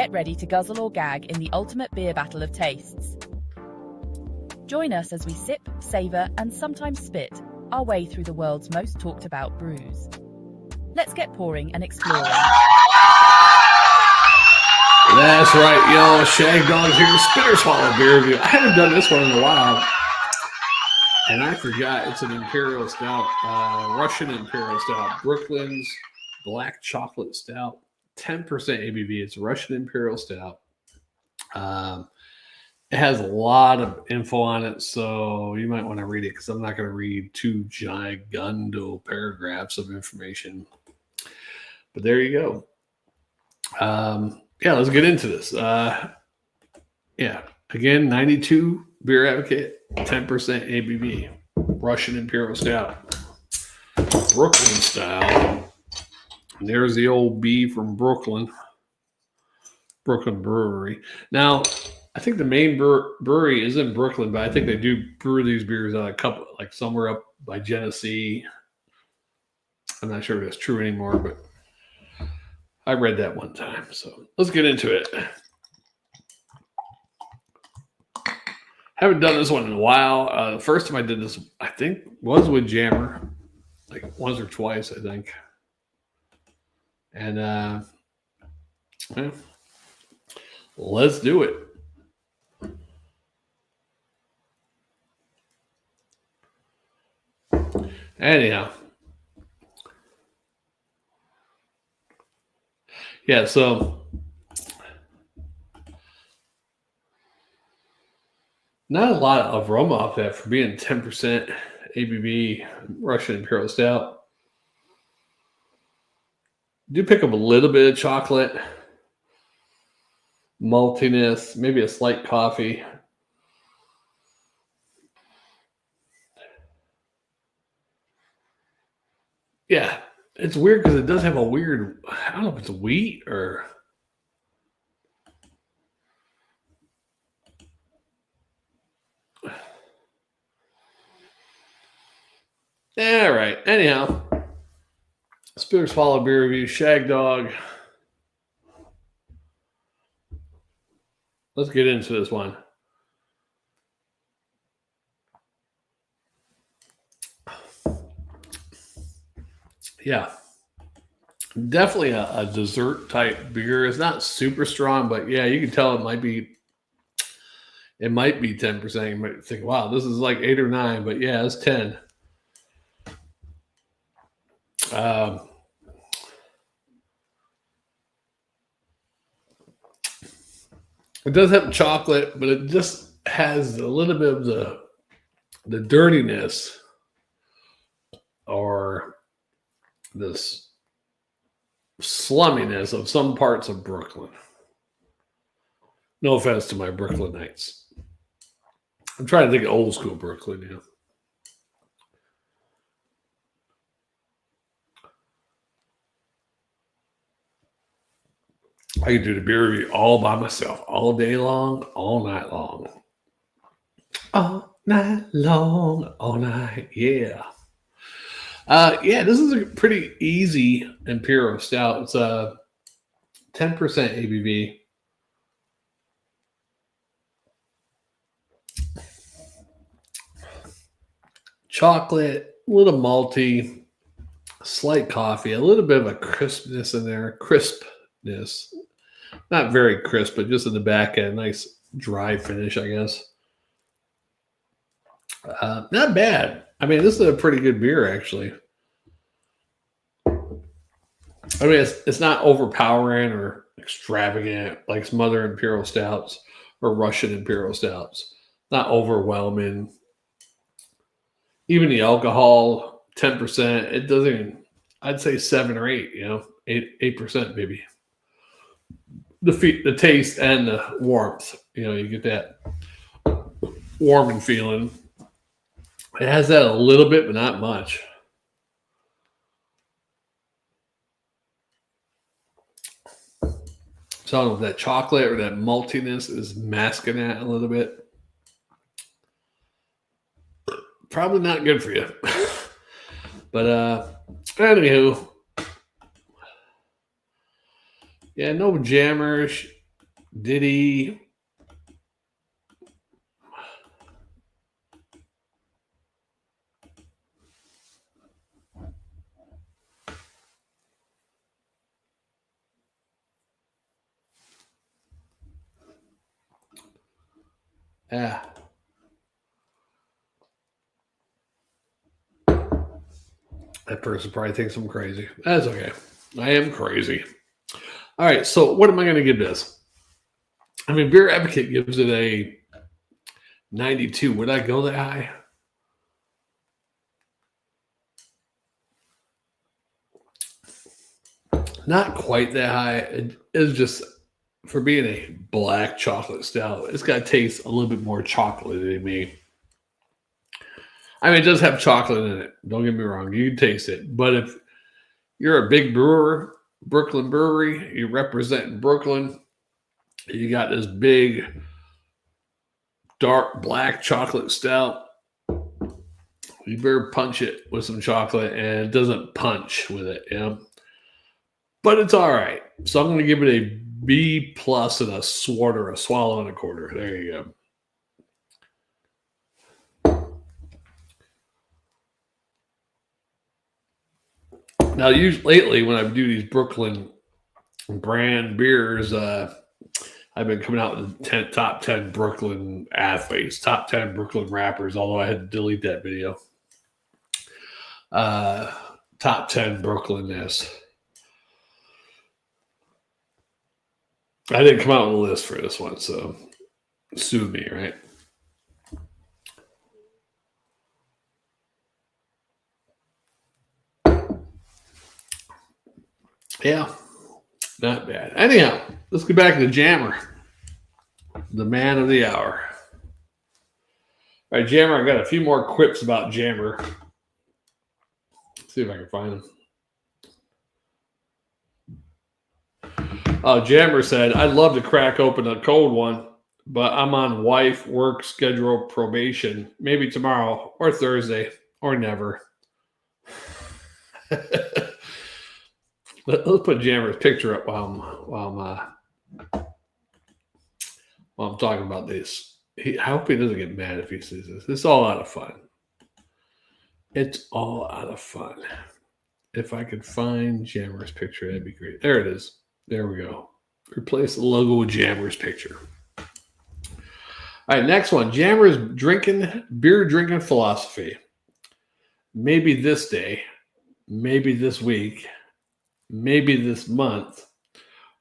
Get ready to guzzle or gag in the ultimate beer battle of tastes. Join us as we sip, savor, and sometimes spit our way through the world's most talked about brews. Let's get pouring and exploring. That's right, y'all. Shagdog here, Spitter Swallow Beer Review. I haven't done this one in a while, and I forgot it's an Imperial Stout, Russian Imperial Stout, Brooklyn's Black Chocolate Stout, 10% ABV. It's Russian Imperial Stout. It has a lot of info on it, so you might want to read it because I'm not going to read 2 gigundo paragraphs of information. But there you go. Yeah, let's get into this. Again, 92 Beer Advocate, 10% ABV, Russian Imperial Stout, Brooklyn style. And there's the old B from Brooklyn Brewery. Now, I think the main brewery is in Brooklyn, but I think they do brew these beers out of a couple, like somewhere up by Genesee. I'm not sure if that's true anymore, but I read that one time. So let's get into it. Haven't done this one in a while. The first time I did this, I think, was with Jammer, like once or twice, I think. And let's do it. Anyhow. Yeah, so not a lot of aroma off that for being 10% ABV Russian Imperial Stout. Do pick up a little bit of chocolate, maltiness, maybe a slight coffee. Yeah, it's weird because it does have a weird, I don't know if it's wheat or... All right, anyhow. Spitter Swallow Beer Review, Shagdog. Let's get into this one. Yeah, definitely a dessert type beer. It's not super strong, but yeah, you can tell it might be 10%. You might think, wow, this is like 8 or 9, but yeah, it's 10. It does have chocolate, but it just has a little bit of the dirtiness or this slumminess of some parts of Brooklyn. No offense to my Brooklynites. I'm trying to think of old school Brooklyn, you know. I could do the beer review all by myself, all day long, all night long. All night long, all night, yeah. This is a pretty easy Imperial Stout. It's a 10% ABV. Chocolate, a little malty, slight coffee, a little bit of a crispness in there. Crispness. Not very crisp, but just in the back end. Nice dry finish, I guess. Not bad. I mean, this is a pretty good beer, actually. I mean, it's not overpowering or extravagant like some other Imperial Stouts or Russian Imperial Stouts. Not overwhelming. Even the alcohol, 10%, it doesn't even, I'd say 7 or 8, 8% maybe. The taste and the warmth, you get that warming feeling. It has that a little bit, but not much. So I don't know if that chocolate or that maltiness is masking that a little bit. Probably not good for you. But anywho. Yeah, no jammers. Did he? Yeah. That person probably thinks I'm crazy. That's okay. I am crazy. All right. So what am I going to give this? I mean, Beer Advocate gives it a 92. Would I go that high? Not quite that high. It is just for being a black chocolate stout. It's got to taste a little bit more chocolatey to me. I mean, it does have chocolate in it. Don't get me wrong. You can taste it. But if you're a big brewer, Brooklyn Brewery, you represent Brooklyn, you got this big, dark black chocolate stout. You better punch it with some chocolate, and it doesn't punch with it, you know. But it's all right. So I'm going to give it a B plus and a swallow and a quarter. There you go. Now, lately, when I do these Brooklyn brand beers, I've been coming out with the top 10 Brooklyn athletes, top 10 Brooklyn rappers, although I had to delete that video. Top 10 Brooklynness. I didn't come out with a list for this one, so sue me, right? Yeah, not bad. Anyhow, let's get back to Jammer, the man of the hour. All right, Jammer, I got a few more quips about Jammer. Let's see if I can find them. Jammer said, I'd love to crack open a cold one, but I'm on wife work schedule probation. Maybe tomorrow or Thursday or never. Let's put Jammer's picture up while I'm talking about this. I hope he doesn't get mad if he sees this. It's all out of fun. It's all out of fun. If I could find Jammer's picture, that'd be great. There it is. There we go. Replace the logo with Jammer's picture. All right, next one. Jammer's beer drinking philosophy. Maybe this day, maybe this week, maybe this month,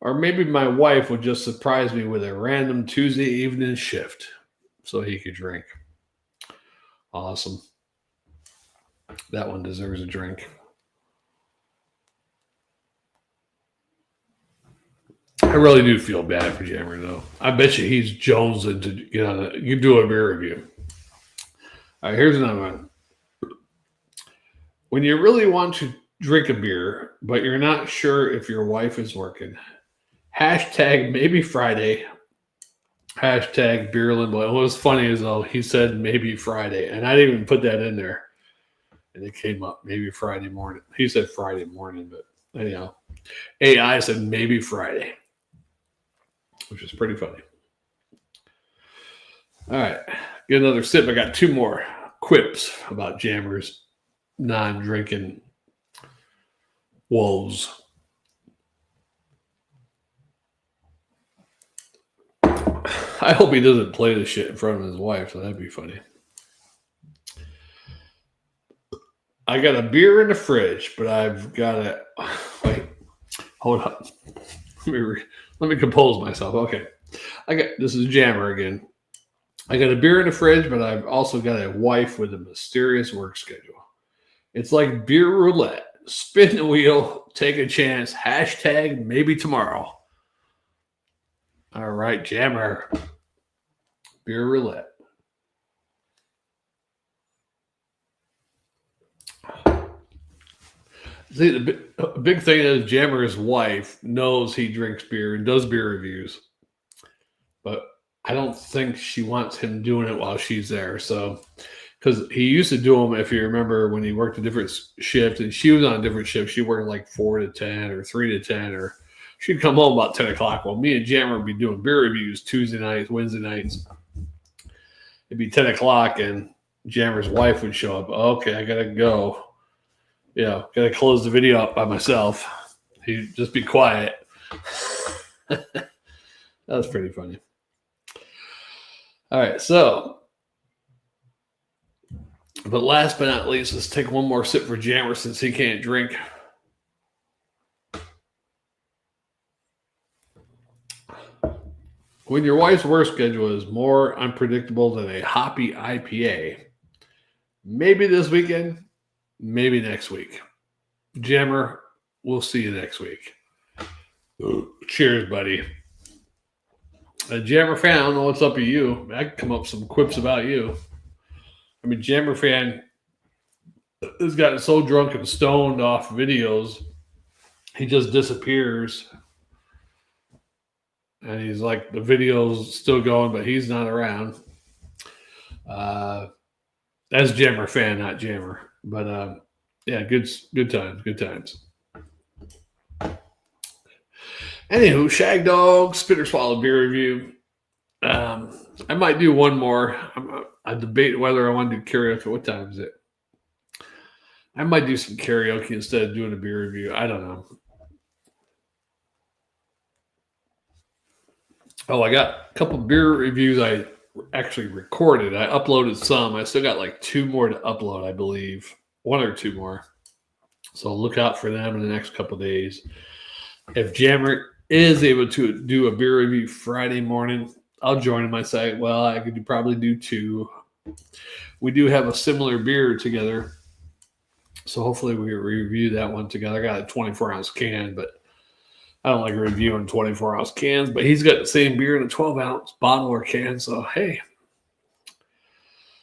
or maybe my wife would just surprise me with a random Tuesday evening shift so he could drink. Awesome. That one deserves a drink. I really do feel bad for Jammer, though. I bet you he's jonesing to get on you do a beer review. All right, here's another one. When you really want to drink a beer, but you're not sure if your wife is working, hashtag maybe Friday, hashtag beer limbo. And what was funny is, though, he said maybe Friday, and I didn't even put that in there. And it came up maybe Friday morning. He said Friday morning, but anyhow, AI said maybe Friday, which is pretty funny. All right, get another sip. I got two more quips about Jammer's non-drinking woes. I hope he doesn't play this shit in front of his wife, so that'd be funny. I got a beer in the fridge, but I've got to wait. Hold up. Let me compose myself. Okay. This is Jammer again. I got a beer in the fridge, but I've also got a wife with a mysterious work schedule. It's like beer roulette. Spin the wheel, take a chance, hashtag maybe tomorrow. All right, Jammer. Beer roulette. See, the big thing is Jammer's wife knows he drinks beer and does beer reviews, but I don't think she wants him doing it while she's there. So, because he used to do them, if you remember, when he worked a different shift, and she was on a different shift. She worked like 4 to 10 or 3 to 10 or she'd come home about 10 o'clock. Well, me and Jammer would be doing beer reviews Tuesday nights, Wednesday nights. It'd be 10 o'clock, and Jammer's wife would show up. Okay, I got to go. Got to close the video up by myself. He'd just be quiet. That was pretty funny. All right, so, but last but not least, let's take one more sip for Jammer since he can't drink. When your wife's work schedule is more unpredictable than a hoppy IPA, maybe this weekend, maybe next week. Jammer, we'll see you next week. Cheers, buddy. Jammer fan, I don't know what's up with you. I can come up with some quips about you. I mean, Jammer fan has gotten so drunk and stoned off videos, he just disappears. And he's like, the video's still going, but he's not around. That's Jammer fan, not Jammer. But yeah, good times. Anywho, Shagdog Spitter Swallow beer review. I might do one more. I debate whether I want to do karaoke. What time is it? I might do some karaoke instead of doing a beer review. I don't know. Oh, I got a couple beer reviews I actually recorded. I uploaded some. I still got like 2 more to upload, I believe. 1 or 2 more. So look out for them in the next couple days. If Jammer is able to do a beer review Friday morning, I'll join him. I say, well, I could probably do 2. We do have a similar beer together. So hopefully we review that one together. I got a 24-ounce can, but I don't like reviewing 24-ounce cans. But he's got the same beer in a 12-ounce bottle or can. So, hey,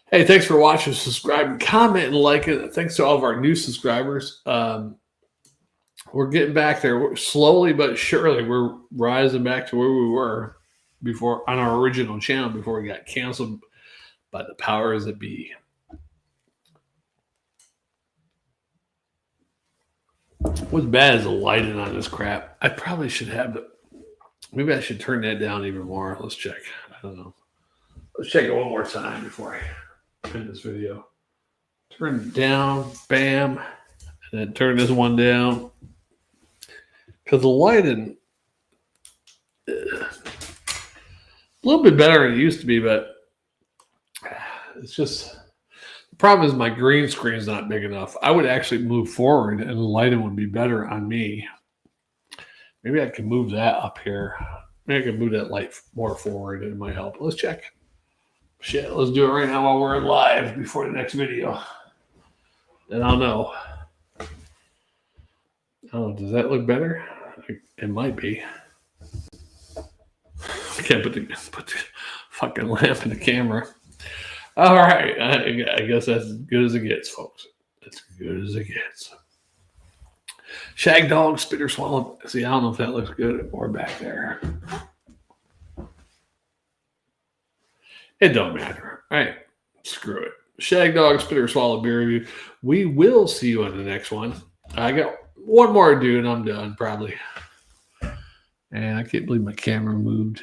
thanks for watching. Subscribe and comment and like it. Thanks to all of our new subscribers. We're getting back there. Slowly but surely, we're rising back to where we were before on our original channel before we got canceled by the powers that be. What's bad is the lighting on this crap. I probably should have it. Maybe I should turn that down even more. Let's check. I don't know. Let's check it one more time before I end this video. Turn it down. Bam. And then turn this one down. Because the lighting a little bit better than it used to be, but it's just the problem is my green screen is not big enough. I would actually move forward and the lighting would be better on me. Maybe I can move that up here. Maybe I can move that light more forward. It might help. Let's check. Shit, let's do it right now while we're live before the next video. Then I'll know. Oh, does that look better? It might be. I can't put the fucking lamp in the camera. All right. I guess that's as good as it gets, folks. As good as it gets. Shagdog Spitter Swallow. See, I don't know if that looks good or back there. It don't matter. All right. Screw it. Shagdog Spitter Swallow beer review. We will see you on the next one. I got one more to do and I'm done probably. And I can't believe my camera moved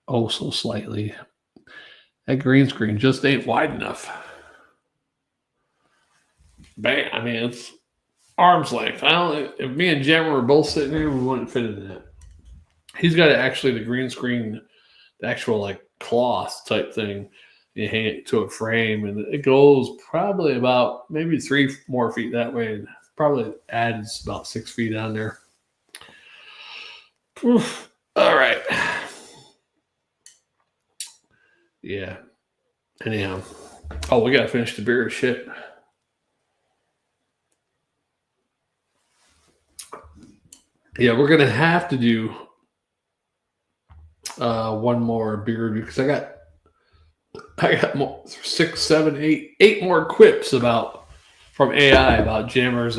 oh so slightly. That green screen just ain't wide enough. Bam. I mean, it's arm's length. If me and Jammer were both sitting here, we wouldn't fit in that. He's got actually the green screen, the actual like cloth type thing. You hang it to a frame and it goes probably about maybe 3 more feet that way. And probably adds about 6 feet on there. Oof. All right. Yeah. Anyhow. Oh, we got to finish the beer. Shit. Yeah, we're going to have to do one more beer review because I got more, 6, 7, 8 more quips from AI about Jammer's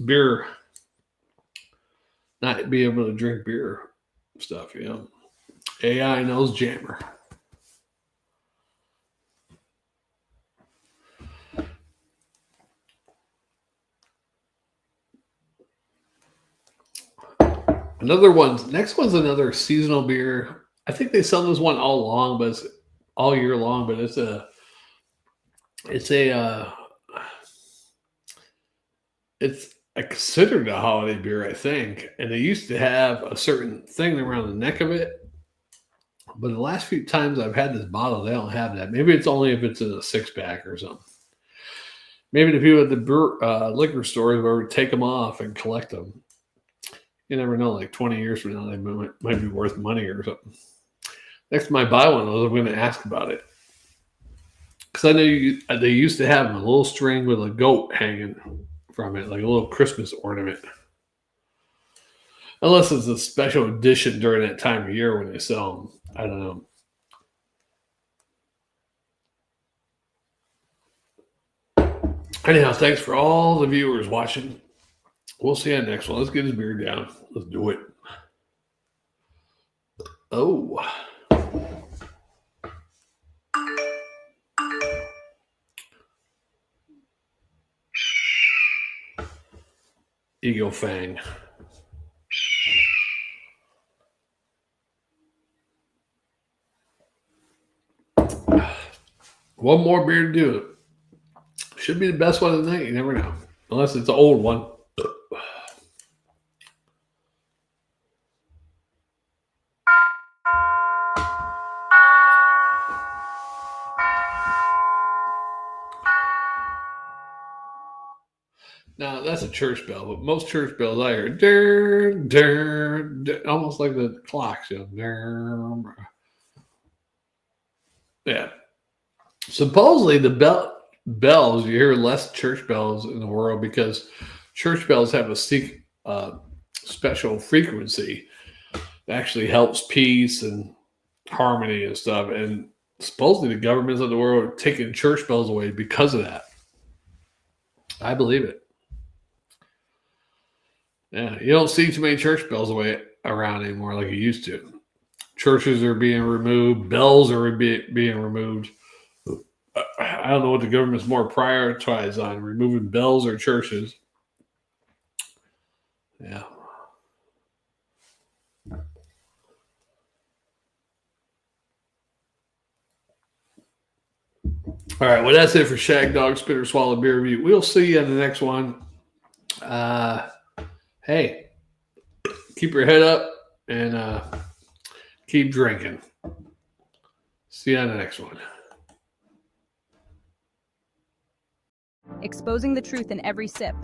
beer, not be able to drink beer stuff. You know, AI knows Jammer. Next one's another seasonal beer. I think they sell this one all year long, but it's considered a holiday beer, I think. And they used to have a certain thing around the neck of it. But the last few times I've had this bottle, they don't have that. Maybe it's only if it's in a 6-pack or something. Maybe the people at the liquor stores would take them off and collect them. You never know, like 20 years from now, they might be worth money or something. Next time I buy one of those, I'm going to ask about it. Because I know they used to have a little string with a goat hanging from it, like a little Christmas ornament. Unless it's a special edition during that time of year when they sell them. I don't know. Anyhow, thanks for all the viewers watching. We'll see you on the next one. Let's get this beer down. Let's do it. Oh. Eagle Fang. One more beer to do it. Should be the best one of the night. You never know. Unless it's an old one. Now, that's a church bell, but most church bells I hear, durr, durr, durr, almost like the clocks. You know, durr. Yeah. Supposedly, the bells, you hear less church bells in the world because church bells have a special frequency that actually helps peace and harmony and stuff. And supposedly, the governments of the world are taking church bells away because of that. I believe it. Yeah, you don't see too many church bells around anymore like you used to. Churches are being removed. Bells are being removed. I don't know what the government's more prioritized on, removing bells or churches. Yeah. All right, well, that's it for Shagdog Spitter Swallow Beer Review. We'll see you on the next one. Hey, keep your head up and keep drinking. See you on the next one. Exposing the truth in every sip.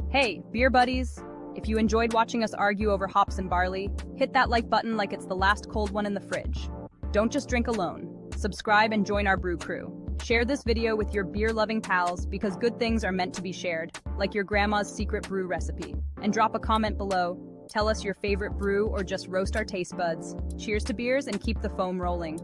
Hey, beer buddies! If you enjoyed watching us argue over hops and barley, hit that like button like it's the last cold one in the fridge. Don't just drink alone. Subscribe and join our brew crew. Share this video with your beer-loving pals because good things are meant to be shared, like your grandma's secret brew recipe. And drop a comment below. Tell us your favorite brew or just roast our taste buds. Cheers to beers and keep the foam rolling.